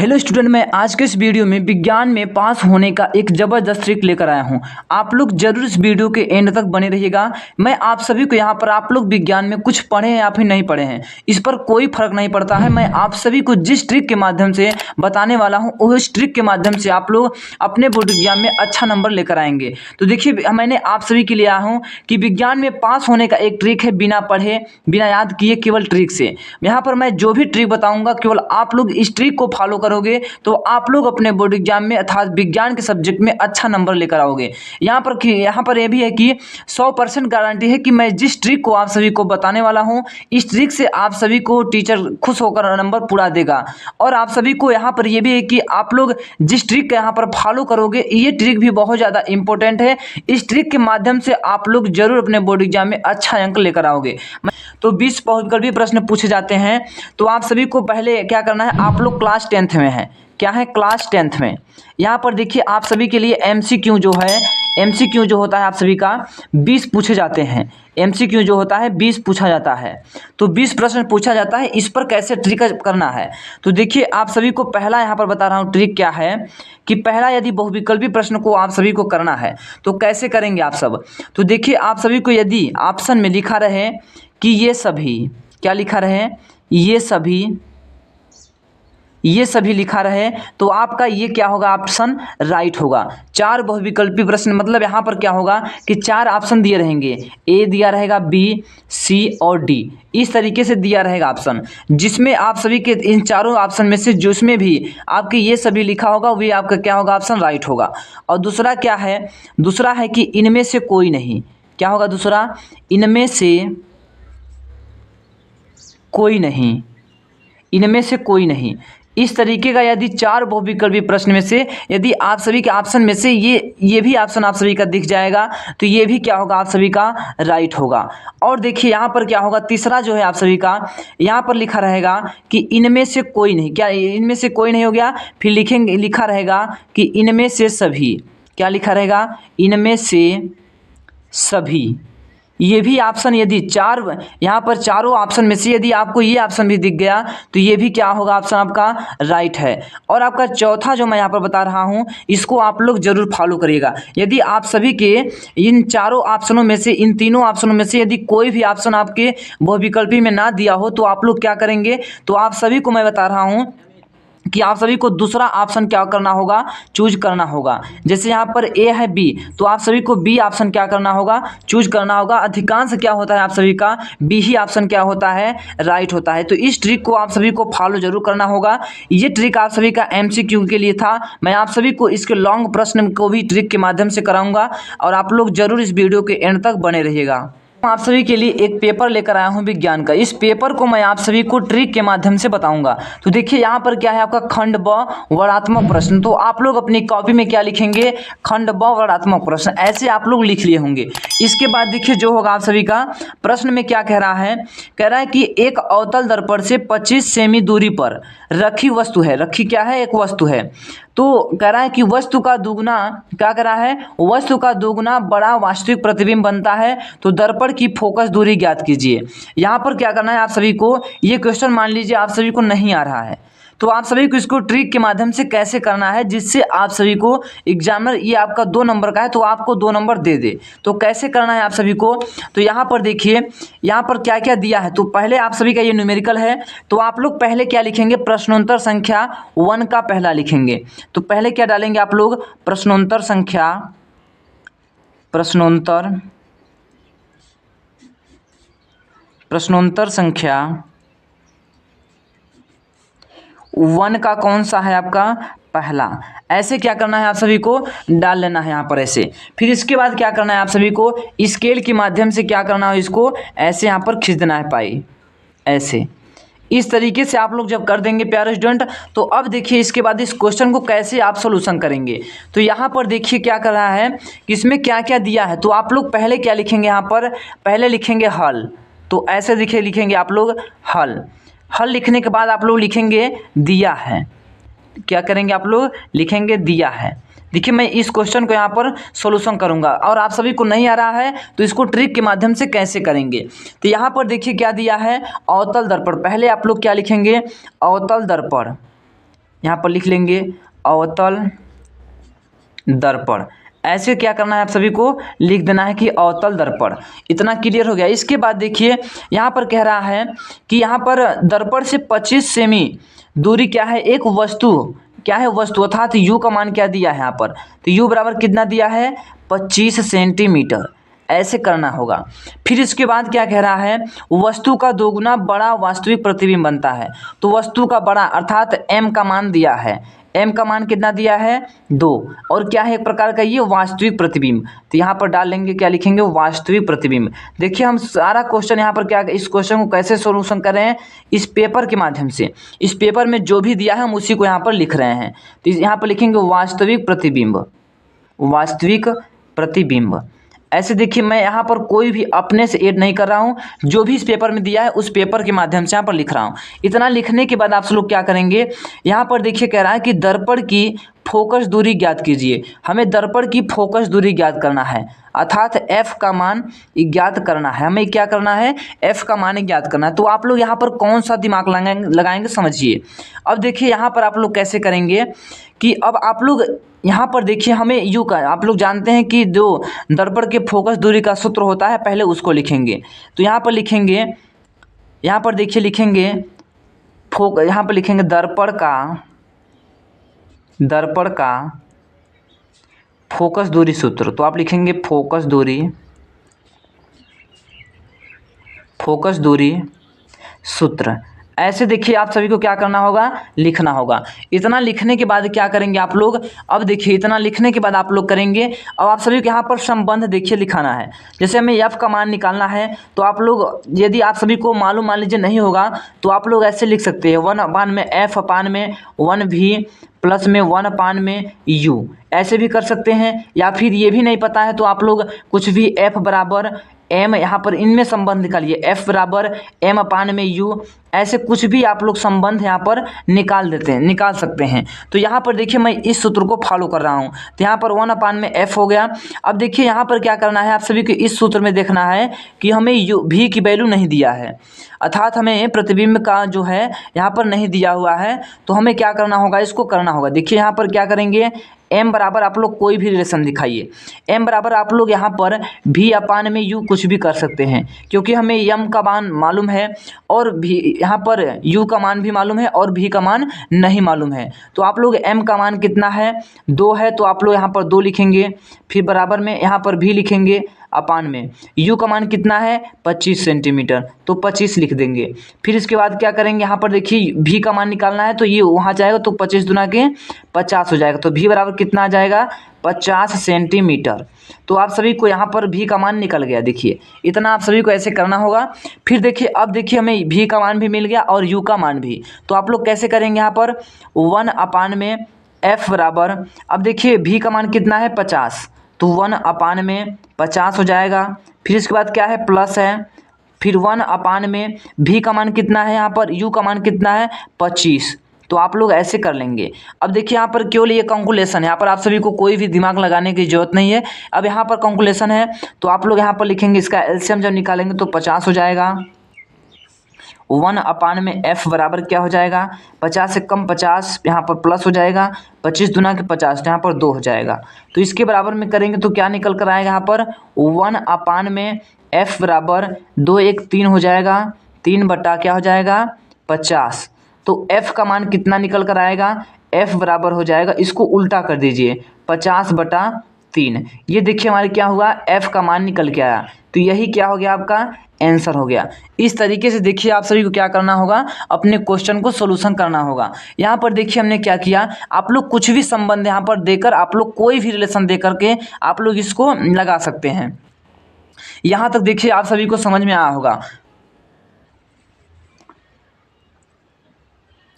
Hello student, मैं आज के इस वीडियो में विज्ञान में पास होने का एक ज़बरदस्त ट्रिक लेकर आया हूं। आप लोग जरूर इस वीडियो के एंड तक बने रहिएगा। मैं आप सभी को यहां पर आप लोग विज्ञान में कुछ पढ़े हैं या फिर नहीं पढ़े हैं, इस पर कोई फर्क नहीं पड़ता है। मैं आप सभी को जिस ट्रिक के माध्यम से बताने वाला हूँ उस ट्रिक के माध्यम से आप लोग अपने बोर्ड एग्जाम में अच्छा नंबर लेकर आएंगे। तो देखिए, मैंने आप सभी के लिए आया हूँ कि विज्ञान में पास होने का एक ट्रिक है, बिना पढ़े बिना याद किए केवल ट्रिक से। यहाँ पर मैं जो भी ट्रिक बताऊँगा केवल आप लोग इस ट्रिक को फॉलो करोगे तो आप लोग अपने बोर्ड एग्जाम में अर्थात विज्ञान के सब्जेक्ट में अच्छा नंबर लेकर आओगे। यहाँ पर यह भी है कि 100% गारंटी है कि मैं जिस ट्रिक को आप सभी को बताने वाला हूँ, इस ट्रिक से आप सभी को टीचर खुश होकर नंबर पूरा देगा। और आप सभी को यहाँ पर यह भी है कि आप लोग जिस ट्रिक का यहाँ पर फॉलो करोगे, ये ट्रिक भी बहुत ज़्यादा इंपॉर्टेंट है। इस ट्रिक के माध्यम से आप लोग जरूर अपने बोर्ड एग्जाम में अच्छा अंक लेकर आओगे। तो 20 बहुविकल्पीय प्रश्न पूछे जाते हैं। तो आप सभी को पहले क्या करना है, आप लोग क्लास 10th में है, क्या है क्लास 10th में। यहाँ पर देखिए आप सभी के लिए एमसीक्यू जो है, एमसीक्यू जो होता है आप सभी का 20 पूछे जाते हैं। एमसीक्यू जो होता है 20 पूछा जाता है। तो 20 प्रश्न पूछा जाता है, इस पर कैसे ट्रिक करना है। तो देखिए आप सभी को पहला यहाँ पर बता रहा हूँ ट्रिक क्या है कि पहला यदि बहुविकल्पी प्रश्न को आप सभी को करना है तो कैसे करेंगे आप सब। तो देखिए आप सभी को यदि ऑप्शन में लिखा रहे कि ये सभी, क्या लिखा रहे, ये सभी लिखा रहे तो आपका ये क्या होगा, ऑप्शन राइट होगा। 4 बहुविकल्पी प्रश्न मतलब यहाँ पर क्या होगा कि 4 ऑप्शन दिए रहेंगे, ए दिया रहेगा, बी, सी और डी, इस तरीके से दिया रहेगा ऑप्शन, जिसमें आप सभी के इन चारों ऑप्शन में से जिसमें भी आपके ये सभी लिखा होगा वही आपका क्या होगा, ऑप्शन राइट होगा। और दूसरा क्या है, दूसरा है कि इनमें से कोई नहीं, क्या होगा दूसरा, इनमें से कोई नहीं, इनमें से कोई नहीं। इस तरीके का यदि 4 बहुविकल्पी प्रश्न में से यदि आप सभी के ऑप्शन में से ये भी ऑप्शन आप सभी का दिख जाएगा तो ये भी क्या होगा, आप सभी का राइट होगा। और देखिए यहाँ पर क्या होगा, तीसरा जो है आप सभी का यहाँ पर लिखा रहेगा कि इनमें से कोई नहीं, क्या इनमें से कोई नहीं हो गया, फिर लिखा रहेगा कि इनमें से सभी, क्या लिखा रहेगा, इनमें से सभी। ये भी ऑप्शन यदि यहाँ पर चारों ऑप्शन में से यदि आपको ये ऑप्शन भी दिख गया तो ये भी क्या होगा, ऑप्शन आपका राइट है। और आपका चौथा जो मैं यहाँ पर बता रहा हूँ इसको आप लोग जरूर फॉलो करिएगा। यदि आप सभी के इन चारों ऑप्शनों में से, इन तीनों ऑप्शनों में से यदि कोई भी ऑप्शन आपके बहुविकल्पी में ना दिया हो तो आप लोग क्या करेंगे, तो आप सभी को मैं बता रहा हूँ कि आप सभी को दूसरा ऑप्शन क्या करना होगा, चूज करना होगा। जैसे यहाँ पर ए है बी, तो आप सभी को बी ऑप्शन क्या करना होगा, चूज करना होगा। अधिकांश क्या होता है आप सभी का, बी ही ऑप्शन क्या होता है, राइट होता है। तो इस ट्रिक को आप सभी को फॉलो जरूर करना होगा। ये ट्रिक आप सभी का एमसीक्यू के लिए था। मैं आप सभी को इसके लॉन्ग प्रश्न को भी ट्रिक के माध्यम से कराऊंगा और आप लोग जरूर इस वीडियो के एंड तक बने रहिएगा। आप सभी के लिए एक पेपर लेकर आया हूं विज्ञान का। इस पेपर को मैं आप सभी को ट्रिक के माध्यम से बताऊंगा। तो देखिए यहाँ पर क्या है आपका खंड ब वर्णात्मक प्रश्न। तो आप लोग अपनी कॉपी में क्या लिखेंगे, खंड ब वर्णात्मक प्रश्न, ऐसे आप लोग लिख लिए होंगे। इसके बाद देखिए जो होगा आप सभी का प्रश्न में क्या कह रहा है कि एक अवतल दर्पण से 25 सेमी दूरी पर रखी वस्तु है, रखी क्या है, एक वस्तु है। तो कह रहा है कि वस्तु का दुगना, क्या कह रहा है, वस्तु का दुगना बड़ा वास्तविक प्रतिबिंब बनता है तो दर्पण की फोकस दूरी ज्ञात कीजिए। यहाँ पर क्या करना है आप सभी को, ये क्वेश्चन मान लीजिए आप सभी को नहीं आ रहा है तो आप सभी को इसको ट्रिक के माध्यम से कैसे करना है जिससे आप सभी को एग्जामिनर, ये आपका 2 नंबर का है तो आपको 2 नंबर दे दे। तो कैसे करना है आप सभी को, तो यहाँ पर देखिए यहाँ पर क्या क्या दिया है। तो पहले आप सभी का ये न्यूमेरिकल है तो आप लोग पहले क्या लिखेंगे, प्रश्नोत्तर संख्या 1 का पहला लिखेंगे। तो पहले क्या डालेंगे आप लोग, प्रश्नोत्तर संख्या 1 का कौन सा है आपका, पहला। ऐसे क्या करना है आप सभी को, डाल लेना है यहाँ पर ऐसे। फिर इसके बाद क्या करना है आप सभी को, स्केल के माध्यम से क्या करना है, इसको ऐसे यहाँ पर खींच देना है पाई, ऐसे। इस तरीके से आप लोग जब कर देंगे प्यारे स्टूडेंट, तो अब देखिए इसके बाद इस क्वेश्चन को कैसे आप सोल्यूशन करेंगे। तो यहाँ पर देखिए क्या कर रहा है कि इसमें क्या क्या दिया है। तो आप लोग पहले क्या लिखेंगे, यहाँ पर पहले लिखेंगे हल। तो ऐसे लिखेंगे आप लोग हल। हल लिखने के बाद आप लोग लिखेंगे दिया है, क्या करेंगे आप लोग, लिखेंगे दिया है। देखिए मैं इस क्वेश्चन को यहाँ पर सॉल्यूशन करूँगा और आप सभी को नहीं आ रहा है तो इसको ट्रिक के माध्यम से कैसे करेंगे। तो यहाँ पर देखिए क्या दिया है, अवतल दर्पण। पहले आप लोग क्या लिखेंगे, अवतल दर्पण। यहाँ पर लिख लेंगे अवतल दर्पण। ऐसे क्या करना है आप सभी को लिख देना है कि अवतल दर्पण। इतना क्लियर हो गया। इसके बाद देखिए यहाँ पर कह रहा है कि यहाँ पर दर्पण से 25 सेमी दूरी क्या है, एक वस्तु क्या है, वस्तु अर्थात यू का मान क्या दिया है यहाँ पर, तो यू बराबर कितना दिया है 25 सेंटीमीटर। ऐसे करना होगा। फिर इसके बाद क्या कह रहा है, वस्तु का दोगुना बड़ा वास्तविक प्रतिबिंब बनता है। तो वस्तु का बड़ा अर्थात m का मान दिया है, m का मान कितना दिया है 2, और क्या है एक प्रकार का ये वास्तविक प्रतिबिंब। तो यहाँ पर डाल लेंगे, क्या लिखेंगे वास्तविक प्रतिबिंब। देखिए हम सारा क्वेश्चन यहाँ पर क्या, इस क्वेश्चन को कैसे सोल्यूशन कर रहे हैं, इस पेपर के माध्यम से। इस पेपर में जो भी दिया है हम उसी को यहाँ पर लिख रहे हैं। तो यहाँ पर लिखेंगे वास्तविक प्रतिबिंब, वास्तविक प्रतिबिंब। ऐसे देखिए मैं यहाँ पर कोई भी अपने से ऐड नहीं कर रहा हूँ, जो भी इस पेपर में दिया है उस पेपर के माध्यम से यहाँ पर लिख रहा हूँ। इतना लिखने के बाद आप लोग क्या करेंगे, यहाँ पर देखिए कह रहा है कि दर्पण की फोकस दूरी ज्ञात कीजिए। हमें दर्पण की फोकस दूरी ज्ञात करना है, अर्थात f का मान ज्ञात करना है। हमें क्या करना है, f का मान ज्ञात करना है। तो आप लोग यहाँ पर कौन सा दिमाग लगाएंगे समझिए। अब देखिए यहाँ पर आप लोग कैसे करेंगे कि अब आप लोग यहाँ पर देखिए हमें यू का, आप लोग जानते हैं कि जो दर्पण के फोकस दूरी का सूत्र होता है पहले उसको लिखेंगे। तो यहाँ पर लिखेंगे, यहाँ पर देखिए लिखेंगे यहाँ पर लिखेंगे दर्पण का फोकस दूरी सूत्र। तो आप लिखेंगे फोकस दूरी सूत्र। ऐसे देखिए आप सभी को क्या करना होगा, लिखना होगा। इतना लिखने के बाद क्या करेंगे आप लोग, अब देखिए इतना लिखने के बाद आप लोग करेंगे, अब आप सभी को यहाँ पर संबंध देखिए लिखाना है। जैसे हमें f का मान निकालना है, तो आप लोग यदि आप सभी को मालूम मान लीजिए नहीं होगा तो आप लोग ऐसे लिख सकते हैं 1/f/1v प्लस में 1/u, ऐसे भी कर सकते हैं। या फिर ये भी नहीं पता है तो आप लोग कुछ भी f बराबर m, यहाँ पर इनमें संबंध निकालिए, f बराबर m/u, ऐसे कुछ भी आप लोग संबंध यहाँ पर निकाल सकते हैं। तो यहाँ पर देखिए मैं इस सूत्र को फॉलो कर रहा हूँ। तो यहाँ पर 1/f हो गया। अब देखिए यहाँ पर क्या करना है, आप सभी को इस सूत्र में देखना है कि हमें v की वैल्यू नहीं दिया है, अर्थात हमें प्रतिबिंब का जो है यहाँ पर नहीं दिया हुआ है। तो हमें क्या करना होगा, इसको करना होगा। देखिए यहाँ पर क्या करेंगे, m बराबर आप लोग कोई भी रिलेशन दिखाइए। m बराबर आप लोग यहाँ पर v/u कुछ भी कर सकते हैं, क्योंकि हमें m का मान मालूम है और v यहाँ पर u का मान भी मालूम है और v का मान नहीं मालूम है। तो आप लोग m का मान कितना है 2 है, तो आप लोग यहाँ पर 2 लिखेंगे। फिर बराबर में यहाँ पर v लिखेंगे अपान में u का मान कितना है 25 सेंटीमीटर, तो 25 लिख देंगे। फिर इसके बाद क्या करेंगे, यहाँ पर देखिए v का मान निकालना है, तो ये वहाँ जाएगा तो 25 दूना के 50 हो जाएगा। तो v बराबर कितना आ जाएगा 50 सेंटीमीटर। तो आप सभी को यहाँ पर v का मान निकल गया। देखिए इतना आप सभी को ऐसे करना होगा। फिर देखिए अब देखिए हमें v का मान भी मिल गया और u का मान भी। तो आप लोग कैसे करेंगे, यहाँ पर 1/f बराबर, अब देखिए v का मान कितना है 50, तो 1/50 हो जाएगा। फिर इसके बाद क्या है प्लस है, फिर 1/में v का मान कितना है, यहाँ पर u का मान कितना है 25। तो आप लोग ऐसे कर लेंगे। अब देखिए यहाँ पर केवल ये कैलकुलेशन है, यहाँ पर आप सभी को कोई भी दिमाग लगाने की जरूरत नहीं है। अब यहाँ पर कैलकुलेशन है, तो आप लोग यहाँ पर लिखेंगे, इसका एलसीएम जब निकालेंगे तो 50 हो जाएगा। 1/में f बराबर क्या हो जाएगा 50 से कम 50, यहाँ पर प्लस हो जाएगा 25 दूना के 50, तो यहाँ पर 2 हो जाएगा। तो इसके बराबर में करेंगे तो क्या निकल कर आएगा, यहाँ पर 1/में f बराबर 2 1 3 हो जाएगा, 3 बटा क्या हो जाएगा 50। तो f का मान कितना निकल कर आएगा, f बराबर हो जाएगा, इसको उल्टा कर दीजिए 50/3। ये देखिए हमारे क्या हुआ, f का मान निकल के आया। तो यही क्या हो गया, आपका आंसर हो गया। इस तरीके से देखिए आप सभी को क्या करना होगा, अपने क्वेश्चन को सोल्यूशन करना होगा। यहाँ पर देखिए हमने क्या किया, आप लोग कुछ भी संबंध यहाँ पर देकर, आप लोग कोई भी रिलेशन दे करके आप लोग इसको लगा सकते हैं। यहाँ तक देखिए आप सभी को समझ में आया होगा।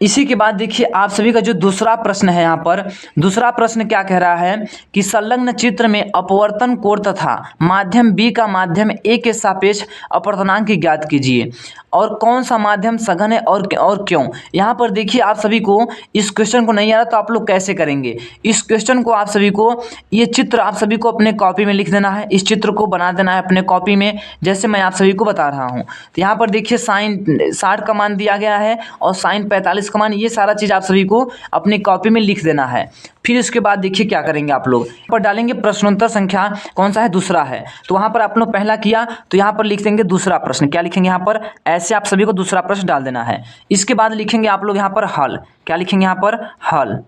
इसी के बाद देखिए आप सभी का जो दूसरा प्रश्न है, यहाँ पर दूसरा प्रश्न क्या कह रहा है कि संलग्न चित्र में अपवर्तन कोण तथा माध्यम B का माध्यम A के सापेक्ष अपवर्तनांक ज्ञात कीजिए और कौन सा माध्यम सघन है और क्यों। यहाँ पर देखिए आप सभी को इस क्वेश्चन को नहीं आ रहा तो आप लोग कैसे करेंगे, इस क्वेश्चन को आप सभी को, ये चित्र आप सभी को अपने कॉपी में लिख देना है, इस चित्र को बना देना है अपने कॉपी में, जैसे मैं आप सभी को बता रहा हूँ। तो यहाँ पर देखिए sin 60 का मान दिया गया है और sin 45 45 का मान, ये सारा चीज़ आप सभी को अपनी कॉपी में लिख देना है। फिर इसके बाद देखिए क्या करेंगे आप लोग, यहाँ पर डालेंगे प्रश्नोत्तर संख्या कौन सा है, दूसरा है। तो वहाँ पर आप लोग पहला किया तो यहाँ पर लिख देंगे दूसरा प्रश्न। क्या लिखेंगे यहाँ पर, ऐसे आप सभी को दूसरा प्रश्न डाल देना है। इसके बाद लिखेंगे आप लोग यहाँ पर हल। क्या लिखेंगे यहाँ पर, हल।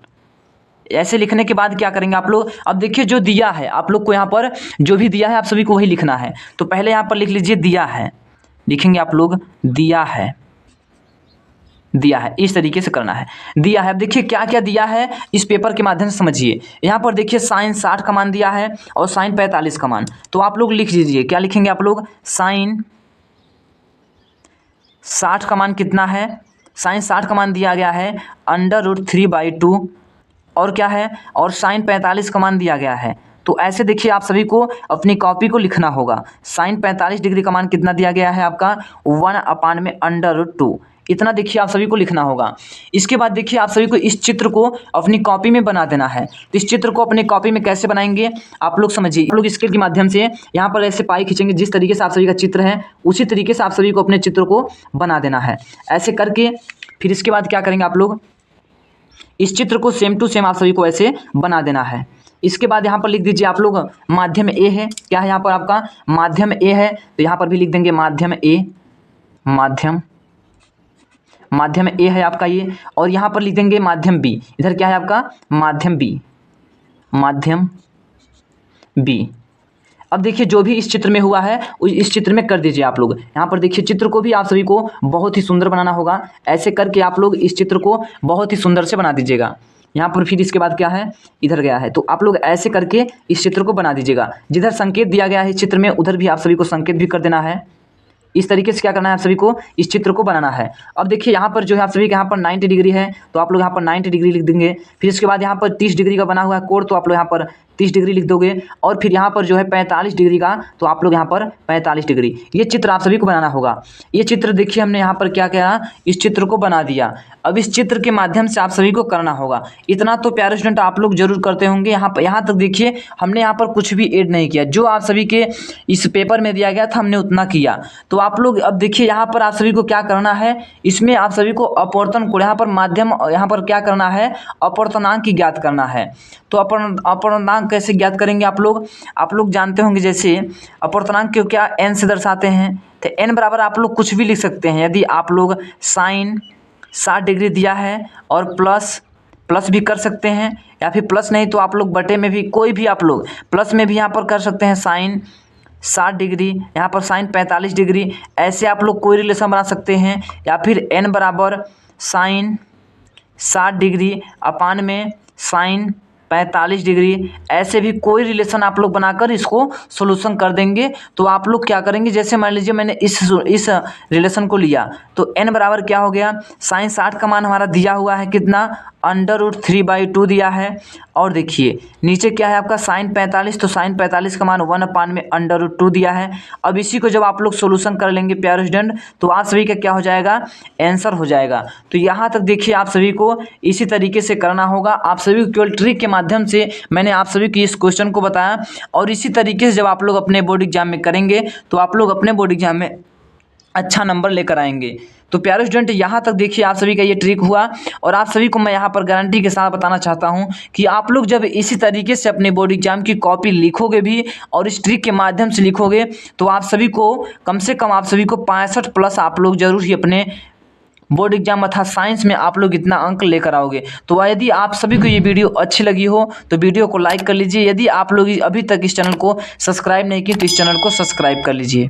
ऐसे लिखने के बाद क्या करेंगे आप लोग, अब देखिए जो दिया है आप लोग को, यहाँ पर जो भी दिया है आप सभी को वही लिखना है। तो पहले यहाँ पर लिख लीजिए दिया है, लिखेंगे आप लोग दिया है, दिया है, इस तरीके से करना है, दिया है। अब देखिए क्या क्या दिया है इस पेपर के माध्यम से समझिए। यहाँ पर देखिए साइन 60 का मान दिया है और साइन 45 का मान। तो आप लोग लिख लीजिए, क्या लिखेंगे आप लोग, साइन 60 का मान कितना है, साइन 60 का मान दिया गया है √3/2, और क्या है, और साइन 45 का मान दिया गया है। तो ऐसे देखिए आप सभी को अपनी कॉपी को लिखना होगा। साइन 45 डिग्री का मान कितना दिया गया है आपका, 1/√2, इतना देखिए आप सभी को लिखना होगा। इसके बाद देखिए आप सभी को इस चित्र को अपनी कॉपी में बना देना है। तो इस चित्र को अपनी कॉपी में कैसे बनाएंगे आप लोग समझिए। आप लोग स्केल के माध्यम से यहाँ पर ऐसे पाई खींचेंगे, जिस तरीके से आप सभी का चित्र है उसी तरीके से आप सभी को अपने चित्र को बना देना है। ऐसे करके फिर इसके बाद क्या करेंगे आप लोग, इस चित्र को सेम टू सेम आप सभी को ऐसे बना देना है। इसके बाद यहाँ पर लिख दीजिए आप लोग माध्यम ए है। क्या है यहाँ पर आपका, माध्यम ए है। तो यहाँ पर भी लिख देंगे माध्यम ए, माध्यम ए है आपका ये। और यहाँ पर लिख देंगे माध्यम बी। इधर क्या है आपका, माध्यम बी, माध्यम बी। अब देखिए जो भी इस चित्र में हुआ है इस चित्र में कर दीजिए आप लोग। यहाँ पर देखिए चित्र को भी आप सभी को बहुत ही सुंदर बनाना होगा। ऐसे करके आप लोग इस चित्र को बहुत ही सुंदर से बना दीजिएगा। यहाँ पर फिर इसके बाद क्या है, इधर गया है। तो आप लोग ऐसे करके इस चित्र को बना दीजिएगा। जिधर संकेत दिया गया है इस चित्र में उधर भी आप सभी को संकेत भी कर देना है। इस तरीके से क्या करना है, आप सभी को इस चित्र को बनाना है। अब देखिए यहाँ पर जो है आप सभी के यहाँ पर 90 डिग्री है, तो आप लोग यहाँ पर 90 डिग्री लिख देंगे। फिर इसके बाद यहाँ पर 30 डिग्री का बना हुआ है कोण, तो आप लोग यहाँ पर 30 डिग्री लिख दोगे। और फिर यहाँ पर जो है 45 डिग्री का, तो आप लोग यहाँ पर 45 डिग्री। ये चित्र आप सभी को बनाना होगा। ये चित्र देखिए हमने यहाँ पर क्या किया, इस चित्र को बना दिया। अब इस चित्र के माध्यम से आप सभी को करना होगा। इतना तो प्यारे स्टूडेंट आप लोग जरूर करते होंगे। यहाँ तक देखिए हमने यहाँ पर कुछ भी ऐड नहीं किया, जो आप सभी के इस पेपर में दिया गया था हमने उतना किया। तो आप लोग अब देखिए यहाँ पर आप सभी को क्या करना है, इसमें आप सभी को अपवर्तन को यहाँ पर माध्यम, यहाँ पर क्या करना है, अपवर्तनांक की ज्ञात करना है। तो अपवर्तनांक कैसे ज्ञात करेंगे आप लोग जानते होंगे। जैसे अपवर्तनांक को क्या n से दर्शाते हैं, तो n बराबर आप लोग कुछ भी लिख सकते हैं। यदि आप लोग साइन 60 डिग्री दिया है और प्लस भी कर सकते हैं, या फिर प्लस नहीं तो आप लोग बटे में भी, कोई भी आप लोग प्लस में भी यहाँ पर कर सकते हैं। साइन 60 डिग्री, यहाँ पर साइन 45 डिग्री, ऐसे आप लोग कोई रिलेशन बना सकते हैं। या फिर n बराबर साइन 60 डिग्री अपान में साइन 45 डिग्री, ऐसे भी कोई रिलेशन आप लोग बनाकर इसको सोल्यूशन कर देंगे। तो आप लोग क्या करेंगे, जैसे मान लीजिए मैंने इस रिलेशन को लिया, तो n बराबर क्या हो गया, साइन 60 का मान हमारा दिया हुआ है कितना, √3/2 दिया है। और देखिए नीचे क्या है आपका साइन 45, तो साइन 45 का मान 1/√2 दिया है। अब इसी को जब आप लोग सोल्यूशन कर लेंगे प्यारे स्टूडेंट, तो आप सभी का क्या हो जाएगा, आंसर हो जाएगा। तो यहाँ तक देखिए आप सभी को इसी तरीके से करना होगा। आप सभी को केवल ट्रिक के माध्यम से मैंने आप सभी की इस क्वेश्चन को बताया। और इसी तरीके से जब आप लोग अपने बोर्ड एग्जाम में करेंगे तो आप लोग अपने बोर्ड एग्जाम में अच्छा नंबर लेकर आएंगे। तो प्यारे स्टूडेंट यहाँ तक देखिए आप सभी का ये ट्रिक हुआ। और आप सभी को मैं यहाँ पर गारंटी के साथ बताना चाहता हूँ कि आप लोग जब इसी तरीके से अपने बोर्ड एग्जाम की कॉपी लिखोगे भी और इस ट्रिक के माध्यम से लिखोगे, तो आप सभी को कम से कम आप सभी को 65+ आप लोग जरूर ही अपने बोर्ड एग्जाम अर्थात साइंस में आप लोग इतना अंक लेकर आओगे। तो यदि आप सभी को ये वीडियो अच्छी लगी हो तो वीडियो को लाइक कर लीजिए। यदि आप लोग अभी तक इस चैनल को सब्सक्राइब नहीं किए तो इस चैनल को सब्सक्राइब कर लीजिए।